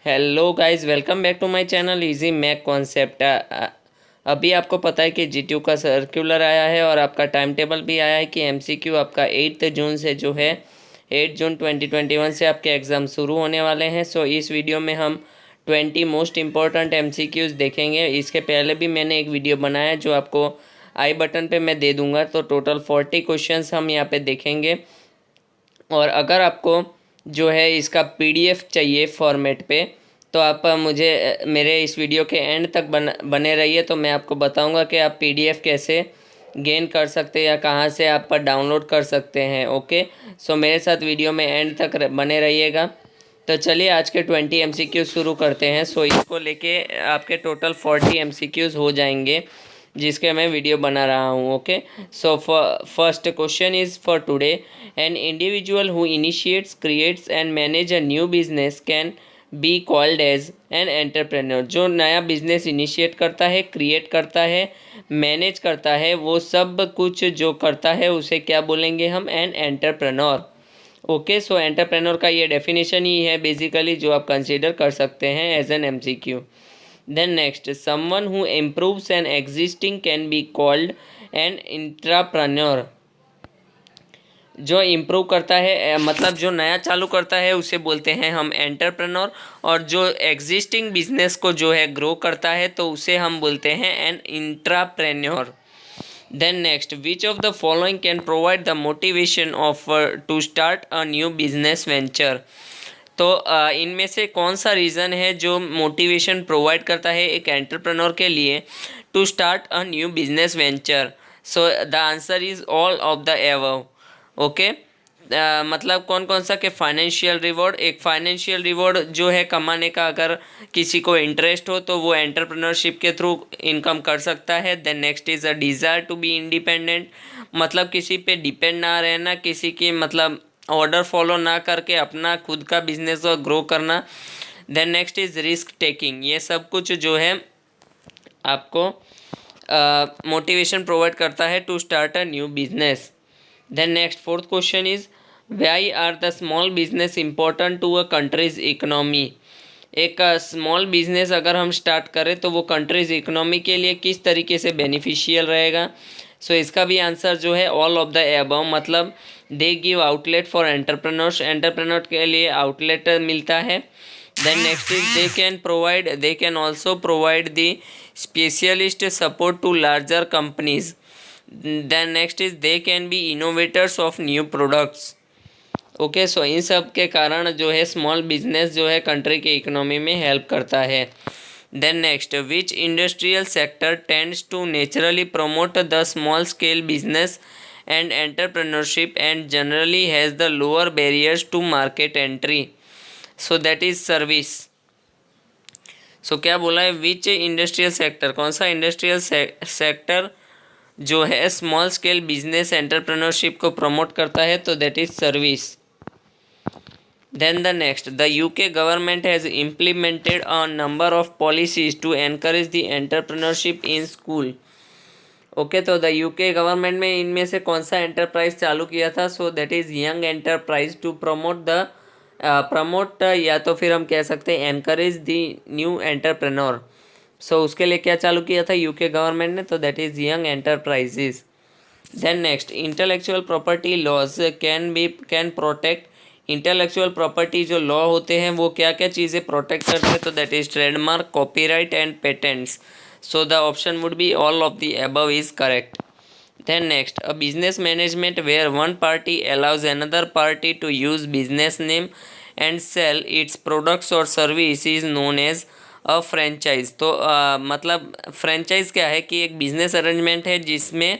Hello guys, welcome back to my channel easy mac concept. अभी आपको पता है कि जीटीयू का सर्कुलर आया है और आपका टाइम टेबल भी आया है कि एमसीक्यू आपका 8 जून से जो है 8 जून 2021 से आपके एग्ज़ाम शुरू होने वाले हैं। सो इस वीडियो में हम 20 मोस्ट इम्पॉर्टेंट एमसीक्यूज़ देखेंगे। इसके पहले भी मैंने एक वीडियो बनाया है जो आपको आई बटन पे मैं दे दूंगा। तो टोटल 40 क्वेश्चंस हम यहाँ पे देखेंगे। और अगर आपको जो है इसका पीडीएफ चाहिए फॉर्मेट पे, तो आप मुझे मेरे इस वीडियो के एंड तक बने रहिए। तो मैं आपको बताऊंगा कि आप पीडीएफ कैसे गेन कर सकते हैं या कहाँ से आप पर डाउनलोड कर सकते हैं। ओके, सो मेरे साथ वीडियो में एंड तक बने रहिएगा। तो चलिए आज के 20 एमसीक्यूज़ शुरू करते हैं। सो इसको लेके आपके टोटल 40 एमसीक्यूज़ हो जाएंगे जिसके मैं वीडियो बना रहा हूँ। Okay, so first question is for today. An individual who initiates, creates and manage a new business can be called as an entrepreneur. जो नया बिजनेस इनिशिएट करता है, क्रिएट करता है, मैनेज करता है, वो सब कुछ जो करता है उसे क्या बोलेंगे हम? An entrepreneur. Okay, so entrepreneur का ये डेफिनेशन ही है बेसिकली जो आप कंसीडर कर सकते हैं as an MCQ. Then next, someone who improves an existing can be called an intrapreneur. जो इम्प्रूव करता है मतलब जो नया चालू करता है उसे बोलते हैं हम एंटरप्रेन्योर। और जो एग्जिस्टिंग बिजनेस को जो है ग्रो करता है तो उसे हम बोलते हैं an intrapreneur. Then next, which of the following can provide the motivation of to start a new business venture. तो इनमें से कौन सा रीज़न है जो मोटिवेशन प्रोवाइड करता है एक एंटरप्रेन्योर के लिए to start a new business venture? So the answer is all of the above. Okay, मतलब कौन कौन सा? के फाइनेंशियल रिवॉर्ड, एक फाइनेंशियल रिवॉर्ड जो है कमाने का अगर किसी को इंटरेस्ट हो तो वो एंटरप्रेन्योरशिप के थ्रू इनकम कर सकता है। Then next is a desire to be independent, मतलब किसी पे डिपेंड ना रहना, किसी की मतलब ऑर्डर फॉलो ना करके अपना खुद का बिजनेस और ग्रो करना। Then next is risk taking. ये सब कुछ जो है आपको मोटिवेशन प्रोवाइड करता है to start a new business. Then next fourth question is, why are the small business important to a country's economy. एक स्मॉल बिजनेस अगर हम स्टार्ट करें तो वो कंट्रीज इकोनॉमी के लिए किस तरीके से बेनिफिशियल रहेगा? सो इसका भी आंसर जो है ऑल ऑफ द एबव, मतलब they give outlet for entrepreneurs, entrepreneur के लिए आउटलेट मिलता है। Then next is, they can also provide the specialist support to larger companies. Then next is, they can be innovators of new products. Okay, so इन सब के कारण जो है स्मॉल बिजनेस जो है कंट्री के इकोनॉमी में हेल्प करता है। Then next, which industrial sector tends to naturally promote the small scale business and entrepreneurship and generally has the lower barriers to market entry? So that is service. So क्या बोला है? विच industrial sector, कौन सा industrial sector जो है small scale business entrepreneurship को promote करता है? तो that is service. Then the next, the UK government has implemented a number of policies to encourage the entrepreneurship in school. Okay, तो the UK government में इनमें से कौन सा एंटरप्राइज चालू किया था? So that is young enterprise to promote या तो फिर हम कह सकते हैं encourage the new entrepreneur. So उसके लिए क्या चालू किया था यूके गवर्नमेंट ने? तो that is young enterprises. Then next, intellectual property laws can protect. Intellectual property जो लॉ होते हैं वो क्या क्या चीज़ें प्रोटेक्ट करते हैं? तो that is trademark, copyright and patents. So the option would be all of the above is correct. Then next, a business management where one party allows another party to use business name and sell its products or service is known as a franchise। तो मतलब franchise क्या है कि एक business arrangement है जिसमें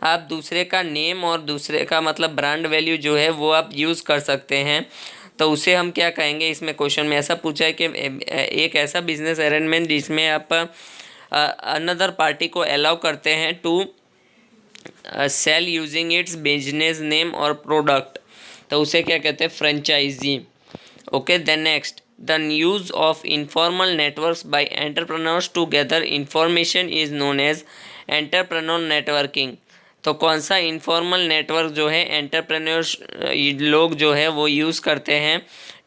आप दूसरे का नेम और दूसरे का मतलब ब्रांड वैल्यू जो है वो आप यूज़ कर सकते हैं। तो उसे हम क्या कहेंगे? इसमें क्वेश्चन में ऐसा पूछा है कि एक ऐसा बिजनेस अरेंजमेंट जिसमें आप अनदर पार्टी को अलाउ करते हैं to sell using its business name और प्रोडक्ट, तो उसे क्या कहते हैं? Franchisee. Okay, then next, the use of informal networks by entrepreneurs to gather information is known as entrepreneur networking. तो कौन सा इनफॉर्मल नेटवर्क जो है एंटरप्रेन्योर्स लोग जो है वो यूज़ करते हैं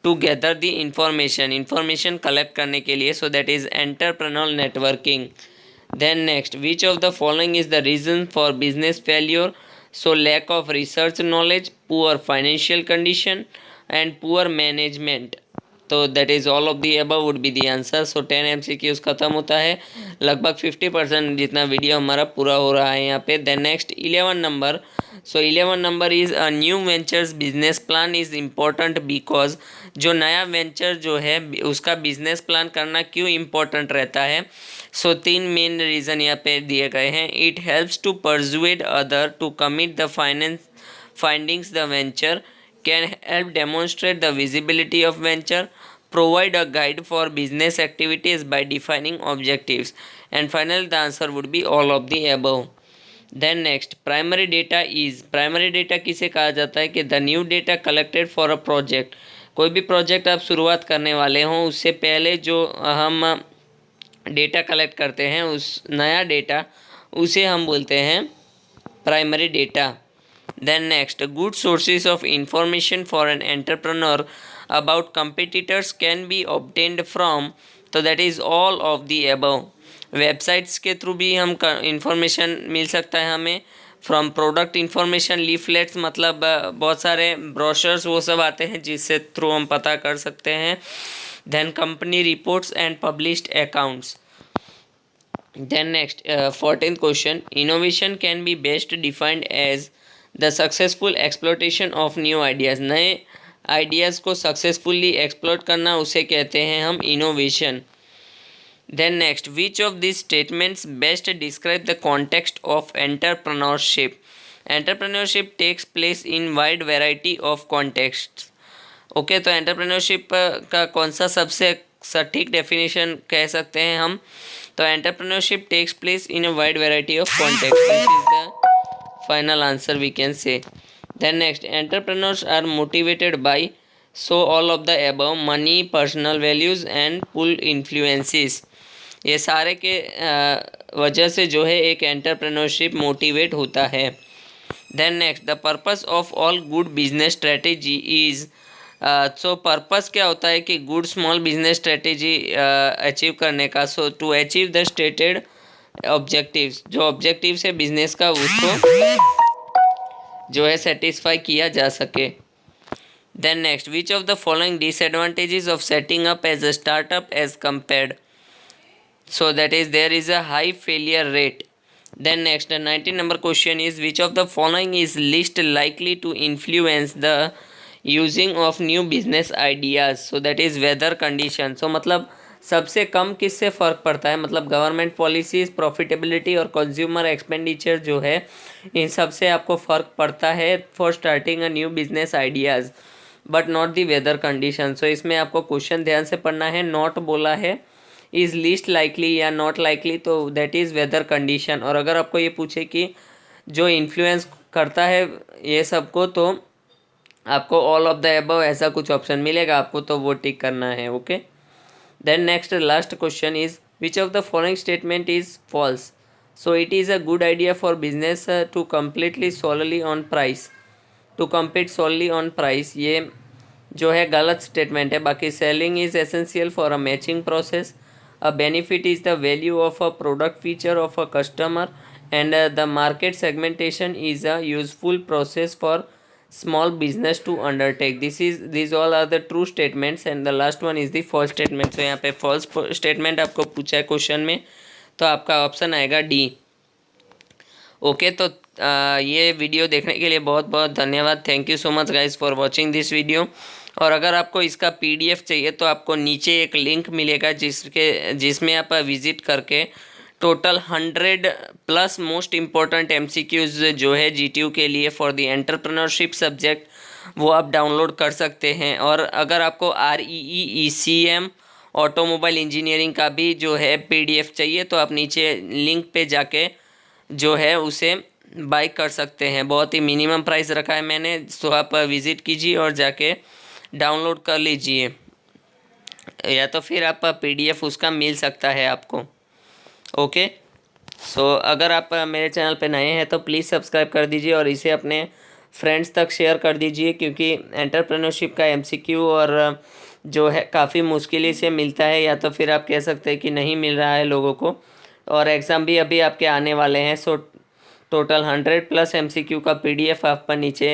to gather the information collect करने के लिए, so that is entrepreneur networking. Then next, which of the following is the reason for business failure? So lack of research knowledge, poor financial condition and poor management. तो that is all of the above would be the answer. So 10 MCQs खत्म होता है, लगभग 50% जितना video हमारा पूरा हो रहा है यहाँ पे। Then next 11 number. So 11 number is a new ventures business plan is important because, जो नया वेंचर जो है उसका बिजनेस प्लान करना क्यों इम्पोर्टेंट रहता है? सो 3 मेन रीज़न यहाँ पे दिए गए हैं। It helps to persuade other to commit the finance findings the venture, can help demonstrate the visibility of venture, provide a guide for business activities by defining objectives, and finally the answer would be all of the above. Then next, primary data किसे कहा जाता है? कि the new data collected for a project। कोई भी project आप शुरुआत करने वाले हों उससे पहले जो हम डेटा कलेक्ट करते हैं, उस नया डेटा, उसे हम बोलते हैं primary data. Then next, good sources of information for an entrepreneur about competitors can be obtained from, तो that is all of the above। Websites के थ्रू भी हम इंफॉर्मेशन मिल सकता है हमें। फ्रॉम प्रोडक्ट इंफॉर्मेशन, लीफलेट्स, मतलब बहुत सारे ब्रोशर्स वो सब आते हैं जिससे थ्रू हम पता कर सकते हैं। Then company reports and published accounts. Then next 14th question, innovation can be best defined as the successful exploitation of new ideas. नए आइडियाज़ को सक्सेसफुली एक्सप्लोर करना, उसे कहते हैं हम innovation. Then next, which of this statements best describe the context of entrepreneurship? Entrepreneurship takes place in wide variety of context. Okay, तो entrepreneurship का कौन सा सबसे सटीक डेफिनेशन कह सकते हैं हम? तो entrepreneurship takes place in a wide variety of context, this is the final answer we can say. Then next, entrepreneurs are motivated by, so all of the above, money, personal values and pull influences। ये सारे के वजह से जो है एक entrepreneurship motivate होता है। Then next, the purpose of all good business strategy is, so purpose क्या होता है कि good small business strategy achieve करने का? So to achieve the stated objectives, जो ऑब्जेक्टिव्स है बिजनेस का उसको जो है सेटिस्फाई किया जा सके। Then next, which of the following disadvantages of setting up as a startup as compared? So that is there is a high failure rate. Then next 19 number question is, which of the following is least likely to influence the using of new business ideas? So that is weather condition. So मतलब सबसे कम किससे फ़र्क पड़ता है? मतलब government policies, profitability और consumer expenditure जो है, इन सब से आपको फ़र्क पड़ता है for starting a new business ideas, but not the weather condition. So इसमें आपको क्वेश्चन ध्यान से पढ़ना है। नॉट बोला है, इज़ लीस्ट लाइकली या नॉट लाइकली, तो दैट इज़ वेदर कंडीशन। और अगर आपको ये पूछे कि जो इन्फ्लुएंस करता है ये सबको, तो आपको ऑल ऑफ द अबव ऐसा कुछ ऑप्शन मिलेगा आपको, तो वो टिक करना है। Okay, then next last question is, which of the following statement is false? So it is a good idea for business to completely solely on price, to compete solely on price, ये जो है गलत statement है। बाकी selling is essential for a matching process, a benefit is the value of a product feature of a customer, and the market segmentation is a useful process for small business to undertake। these all are the true statements and the last one is the false statement। so यहाँ पे false statement आपको पूछा है question में, तो आपका option आएगा D. Okay, तो ये वीडियो देखने के लिए बहुत बहुत धन्यवाद। Thank you so much guys for watching this video. और अगर आपको इसका पीडीएफ चाहिए तो आपको नीचे एक लिंक मिलेगा जिसमें आप विज़िट करके टोटल 100+ मोस्ट इम्पॉर्टेंट MCQs जो है GTU के लिए फॉर द एंटरप्रेन्योरशिप सब्जेक्ट, वो आप डाउनलोड कर सकते हैं। और अगर आपको REE ECM ऑटोमोबाइल इंजीनियरिंग का भी जो है PDF चाहिए, तो आप नीचे लिंक पे जाके जो है उसे बाय कर सकते हैं। बहुत ही मिनिमम प्राइस रखा है मैंने, तो आप विज़िट कीजिए और जाके डाउनलोड कर लीजिए, या तो फिर आप PDF उसका मिल सकता है आपको। ओके, सो अगर आप मेरे चैनल पे नए हैं तो प्लीज़ सब्सक्राइब कर दीजिए और इसे अपने फ्रेंड्स तक शेयर कर दीजिए, क्योंकि एंटरप्रेन्योरशिप का MCQ और जो है काफ़ी मुश्किल से मिलता है, या तो फिर आप कह सकते हैं कि नहीं मिल रहा है लोगों को। और एग्ज़ाम भी अभी आपके आने वाले हैं। सो टोटल 100+ MCQ का PDF आप पर नीचे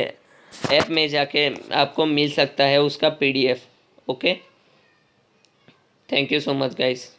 ऐप में जाके आपको मिल सकता है उसका PDF। Okay, thank you so much guys.